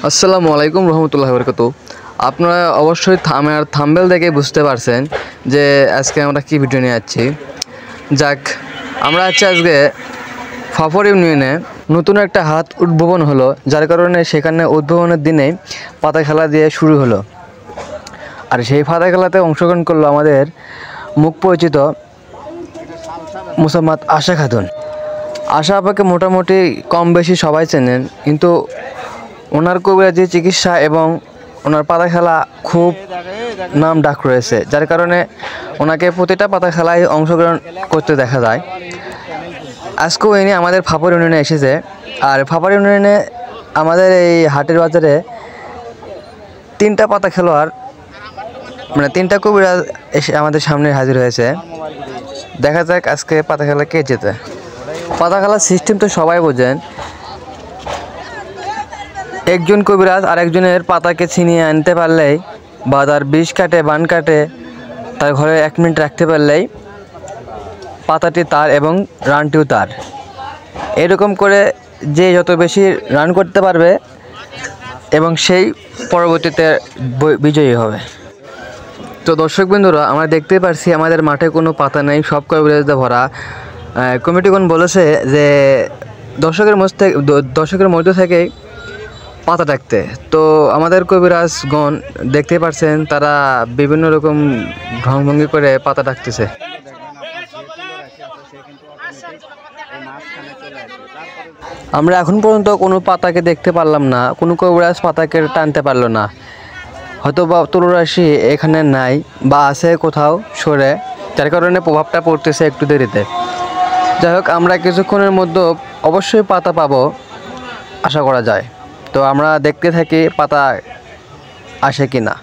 আসসালামু আলাইকুম রহমতুল্লাহি ওয়া বারাকাতুহু। আপনারা অবশ্যই আমার থাম্বনেল দেখে বুঝতে পারছেন যে আজকে আমরা কি ভিডিও নিয়ে যাচ্ছি। যাক, আমরা আজকে ফাফর ইউনিয়নে নতুন একটা হাট উদ্ভাবন হলো, যার কারণে সেখানে উদ্ভাবনের দিনেই পাতা খেলা দিয়ে শুরু হলো। আর সেই পাতা খেলাতে অংশগ্রহণ করলো আমাদের মুখ পরিচিত মুসাম্মাদ আশা খাতুন। আশা আপাকে মোটামুটি কম বেশি সবাই চেনেন, কিন্তু ওনার কবিরাজি চিকিৎসা এবং ওনার পাতা খেলা খুব নাম ডাক রয়েছে, যার কারণে ওনাকে প্রতিটা পাতা খেলায় অংশগ্রহণ করতে দেখা যায়। আজকেও ইনি আমাদের ফাফর ইউনিয়নে এসেছে। আর ফাফর ইউনিয়নে আমাদের এই হাটের বাজারে তিনটা পাতা খেলোয়াড় মানে তিনটা কবিরাজ এসে আমাদের সামনে হাজির হয়েছে। দেখা যাক আজকে পাতা খেলা কে জেতে। পাতা খেলার সিস্টেম তো সবাই বোঝেন। একজন কবিরাজ আরেকজনের পাতাকে ছিনিয়ে আনতে পারলেই বা তার বিষ কাটে বান কাটে তার ঘরে 1 মিনিট রাখতে পারলেই পাতাটি তার এবং রানটিও তার। এরকম করে যে যত বেশি রান করতে পারবে এবং সেই পরবর্তীতে বিজয়ী হবে। তো দর্শকবৃন্দরা, আমরা দেখতে পারছি আমাদের মাঠে কোনো পাতা নেই, সব কবিরাজে ভরা। কমিটিগণ বলেছে যে দর্শকের মধ্যে থেকেই পাতা ডাকতে। তো আমাদের কবিরাজগণ দেখতে পারছেন তারা বিভিন্ন রকম ঢংভঙ্গি করে পাতা ডাকতেছে। আমরা এখন পর্যন্ত কোনো পাতাকে দেখতে পারলাম না, কোনো কবিরাজ পাতাকে টানতে পারলো না। হয়তো বা তুলরাশি এখানে নাই বা আছে কোথাও সরে, যার কারণে প্রভাবটা পড়তেছে একটু দেরিতে। যাই হোক, আমরা কিছুক্ষণের মধ্যে অবশ্যই পাতা পাবো আশা করা যায়। তো আমরা দেখতে থাকি পাতা আসে কি না।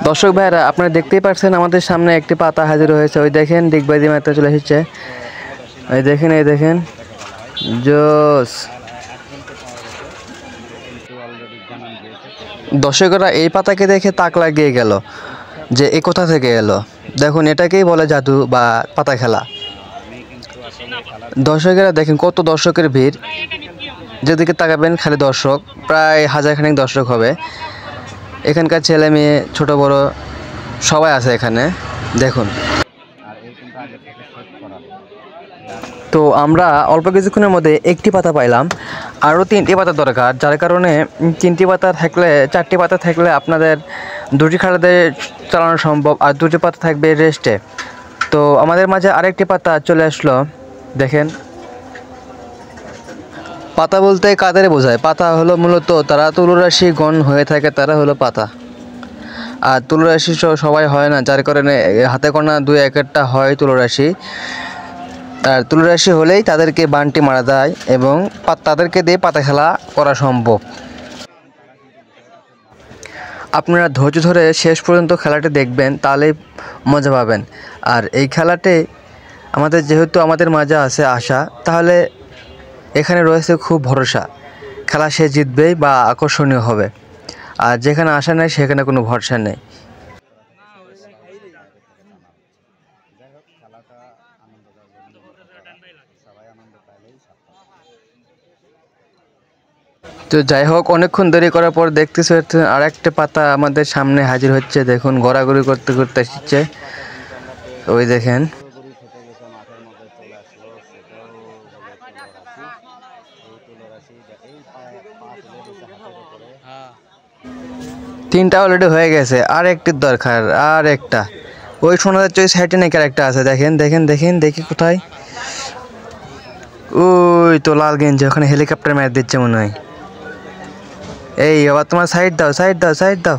দর্শক ভাইরা, আপনারা দেখতেই পাচ্ছেন আমাদের সামনে একটি পাতা হাজির হয়েছে। ওই দেখেন দিগবাজি মাত্রা চলে এসেছে। এই দেখেন জোস। দর্শকরা এই পাতাকে দেখে তাক লাগিয়ে গেল যে এ কোথা থেকে এলো। দেখুন, এটাকেই বলে জাদু বা পাতা খেলা। দর্শকেরা দেখেন কত দর্শকের ভিড়, যেদিকে তাকাবেন খালি দর্শক, প্রায় 1000 খানেক দর্শক হবে। এখানকার ছেলে মেয়ে ছোট বড় সবাই আছে এখানে, দেখুন। তো আমরা অল্প কিছুক্ষণের মধ্যে একটি পাতা পাইলাম, আরও 3টি পাতা দরকার, যার কারণে 3টি পাতা থাকলে 4টি পাতা থাকলে আপনাদের 2টি খালাতে চালানো সম্ভব, আর 2টি পাতা থাকবে রেস্টে। তো আমাদের মাঝে আরেকটি পাতা চলে আসলো। দেখেন, পাতা বলতে কাদের বোঝায়? পাতা হলো মূলত তারা তুলরাশি গণ হয়ে থাকে, তারা হলো পাতা। আর তুলরাশি সবাই হয় না, যার কারণে হাতে গোনা 2-1টা হয় তুলরাশি। আর তুলরাশি হলেই তাদেরকে বানটি মারা যায় এবং তাদেরকে দিয়ে পাতা খেলা করা সম্ভব। আপনারা ধৈর্য ধরে শেষ পর্যন্ত খেলাটি দেখবেন, তাহলেই মজা পাবেন। আর এই খেলাতে যেহেতু আমাদের মাঝে আছে আশা, তাহলে এখানে রয়েছে খুব ভরসা, খেলা সে জিতবেই বা আকর্ষণীয় হবে। আর যেখানে আশা নেই সেখানে কোনো ভরসা নেই। তো যাই হোক, অনেকক্ষণ দেরি করার পর দেখতেছি আর একটা পাতা আমাদের সামনে হাজির হচ্ছে। দেখুন, ঘোরাঘুরি করতে করতে এসেছে। ওই দেখেন, তিনটা অলরেডি হয়ে গেছে, আর একটির দরকার, আর একটা। ওই শোনা যাচ্ছে ওই সাইডে নাকি আরেকটা আছে। দেখি কোথায়। ওই তো লাল গেঞ্জি, ওখানে হেলিকপ্টার ম্যাচ দিচ্ছে মনে হয়। এই আবার তোমার সাইড দাও।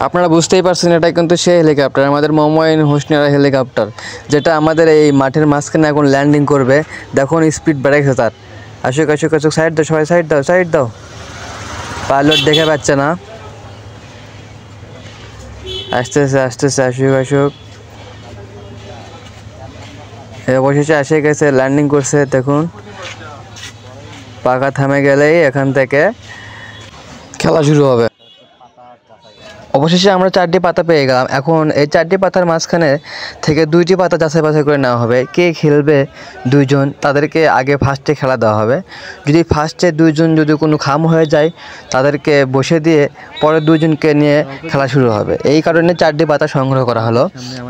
আপনারা বুঝতেই পারছেন, এটা কিন্তু সেই হেলিকপ্টার, আমাদের মোহাম্মদ হোসনিয়ার হেলিকপ্টার, যেটা আমাদের এই মাঠের মাঝখানে এখন ল্যান্ডিং করবে। দেখুন স্পিড বেড়েছে তার। আসুক, সাইড দাও সবাই, সাইড দাও। পাইলট দেখে পাচ্ছে না। আসতেছে, আসুক। অবশেষে এসে গেছে, ল্যান্ডিং করছে। দেখুন পাখা থামে গেলেই এখান থেকে খেলা শুরু হবে। অবশেষে আমরা 4টি পাতা পেয়ে গেলাম। এখন এই 4টি পাতার মাঝখানে থেকে 2টি পাতা যাচাই বাছাই করে নেওয়া হবে। কে খেলবে 2 জন, তাদেরকে আগে ফার্স্টে খেলা দেওয়া হবে। যদি ফার্স্টে 2 জন যদি কোনো খাম হয়ে যায়, তাদেরকে বসে দিয়ে পরে 2 জনকে নিয়ে খেলা শুরু হবে। এই কারণে 4টি পাতা সংগ্রহ করা হলো।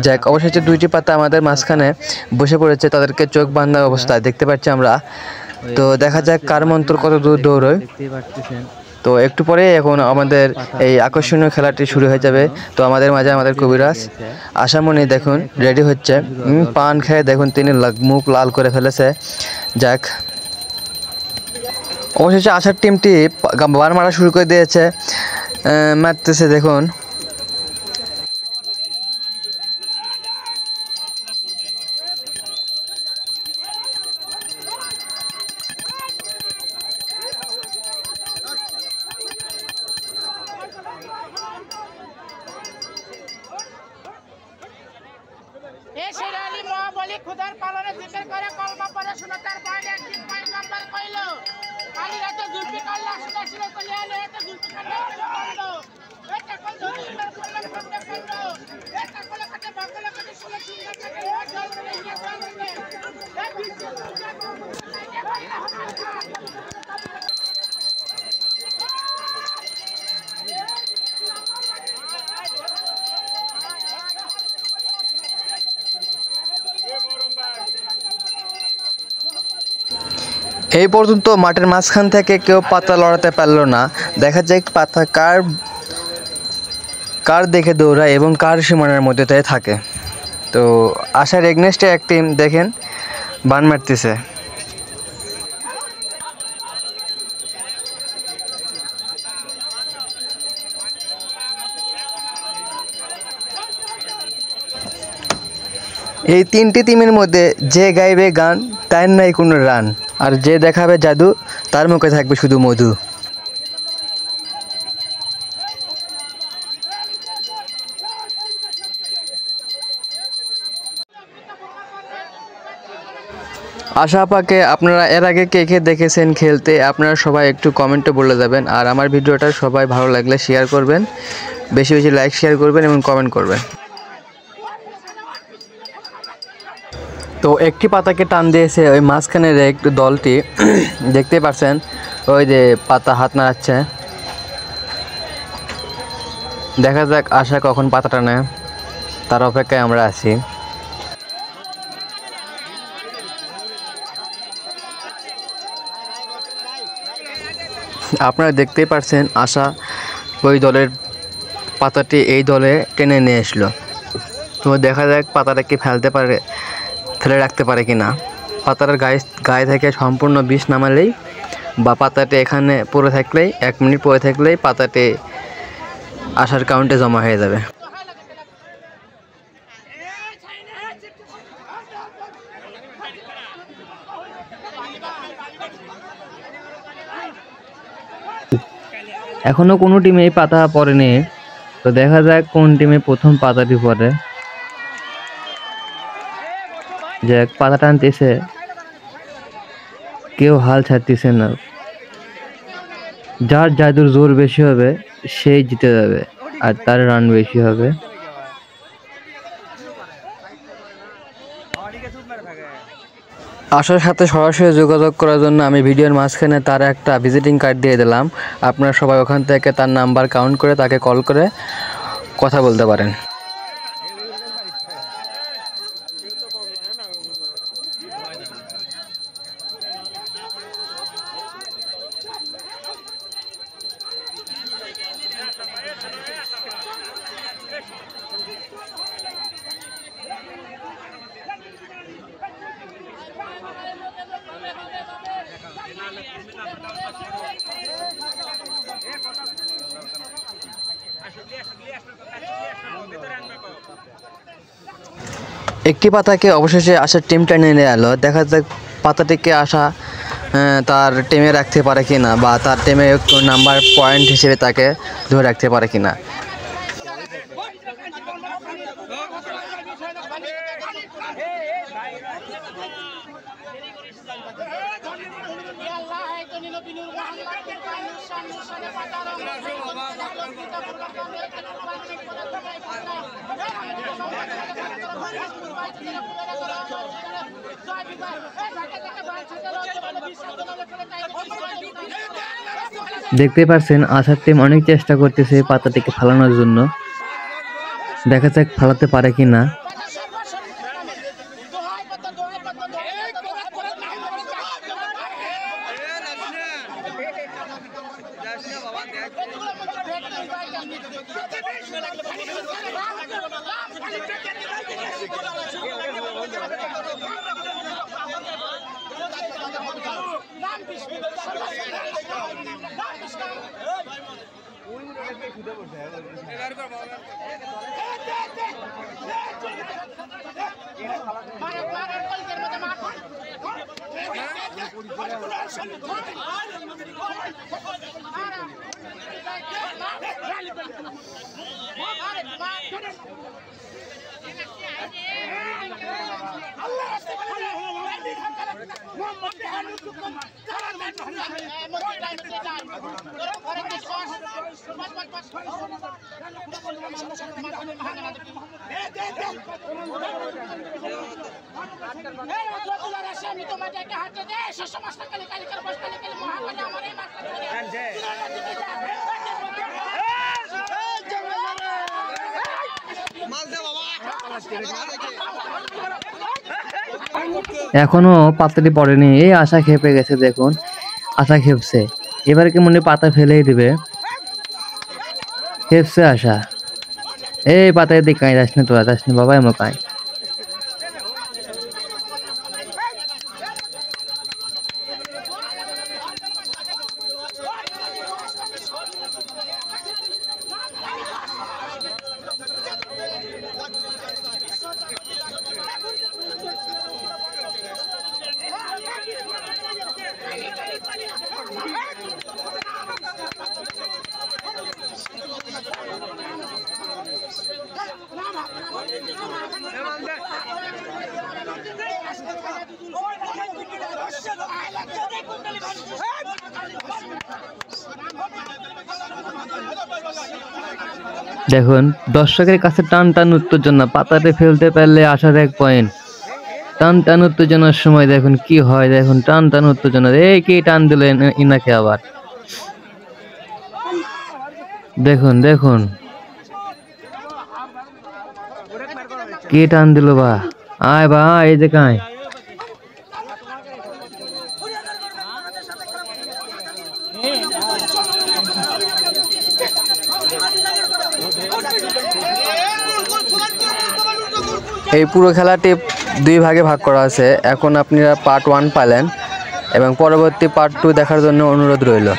যাক, অবশেষে 2টি পাতা আমাদের মাঝখানে বসে পড়েছে, তাদেরকে চোখ বাঁধা অবস্থায় দেখতে পাচ্ছি আমরা। তো দেখা যাক কার মন্ত্র কত দূর দৌড়য়। তো একটু পরে এখন আমাদের এই আকর্ষণীয় খেলাটি শুরু হয়ে যাবে। তো আমাদের মাঝে আমাদের কবিরাজ আশামণি দেখুন রেডি হচ্ছে। পান খেয়ে দেখুন তিনি মুখ লাল করে ফেলেছে। যাক, অবশেষে আশার টিমটি বান মারা শুরু করে দিয়েছে, মারতেছে দেখুন। শেরালি মহাবলী খুদার পালনে জিকির করে কলমা পড়ে শুনে তার বাণী একদিন পয়গম্বর কইল কালি রাতে জুলফিকার লাশ ছিল কলিয়ালে এতে জুলফিকার বন্ধ এটা কোন ধরিবার করলে বন্ধ করলো এটা কোলে কাটে বাকলে কাটে শুনে চিন্তা করে ও জল করে নিয়ে চলবে এই বিশ্ব এই পর্যন্ত মাঠের মাঝখান থেকে কেউ পাতা লড়াতে পারলো না। দেখা যায় পাতা কার দেখে দৌড়ায় এবং কার সীমানার মধ্যে থাকে। তো আশার এগনেস্টে এক টিম দেখেন বান মারতেছে। এই 3টি টিমের মধ্যে যে গাইবে গান তার নাই কোনো রান, আর যে দেখাবে জাদু তার মুখে থাকবে শুধু মধু। আশা আপাকে আপনারা এর আগে কে কে দেখেছেন খেলতে, আপনারা সবাই একটু কমেন্টে বলে যাবেন। আর আমার ভিডিওটা সবাই ভালো লাগলে শেয়ার করবেন, বেশি বেশি লাইক শেয়ার করবেন এবং কমেন্ট করবেন। তো একটি পাতাকে টান দিয়েছে ওই মাঝখানের একটু দলটি, দেখতেই পাচ্ছেন ওই যে পাতা হাত নাড়াচ্ছে। দেখা যাক আশা কখন পাতা টানে, তার অপেক্ষায় আমরা আছি। আপনারা দেখতেই পাচ্ছেন আশা ওই দলের পাতাটি এই দলে টেনে নিয়ে আসলো। তো দেখা যাক পাতাটা কি ফেলে রাখতে পারে কি না। পাতাটার গায়ে থেকে সম্পূর্ণ বিষ নামালেই বা পাতাটি এখানে পড়ে থাকলেই 1 মিনিট পড়ে থাকলেই পাতাটি আশার কাউন্টে জমা হয়ে যাবে। এখনো কোনো টিমে এই পাতা পড়েনি, তো দেখা যাক কোন টিমে প্রথম পাতাটি পড়ে। যে পাতা টানতেছে, কেউ হাল ছাড়তেছে না। যার জাদুর জোর বেশি হবে সেই জিতে যাবে, আর তার রান বেশি হবে। আশার সাথে সরাসরি যোগাযোগ করার জন্য আমি ভিডিওর মাঝখানে তার একটা ভিজিটিং কার্ড দিয়ে দিলাম। আপনারা সবাই ওখান থেকে তার নাম্বার কাউন্ট করে তাকে কল করে কথা বলতে পারেন। একটি পাতাকে অবশেষে আশার টিমটা নিয়ে এলো। দেখা যাক পাতাটিকে আশা তার টিমে রাখতে পারে কিনা, বা তার টিমে একটু নাম্বার পয়েন্ট হিসেবে তাকে ধরে রাখতে পারে কিনা। দেখতে পাচ্ছেন আশার টিম অনেক চেষ্টা করতেছে পাতাটিকে ফালানোর জন্য। দেখা যাক ফালাতে পারে কিনা। এখনো পাতাটি পড়েনি। এই আশা খেপে গেছে, দেখুন আশা খেপছে। এবার কি মনে পাতা ফেলেই দিবে, খেপছে আশা। এই পাতায় দিক কাঁই যাস না, তোরা যাস না বাবা, এমন কাঁই। দেখুন দর্শকের কাছে টান টান উত্তেজনা, পাতাতে ফেলতে পারলে আসার 1 পয়েন্ট। টান টান উত্তেজনার সময় দেখুন কি হয়, দেখুন টান টান উত্তেজনা। এই কি টান দিলেন ইনাকে আবার, দেখুন দেখুন কি টান দিল বা। আয় বা এই যে কাঁই। এই পুরো খেলাটি 2 ভাগে ভাগ করা আছে। এখন আপনারা পার্ট 1 পাইলেন এবং পরবর্তী পার্ট 2 দেখার জন্য অনুরোধ রইল।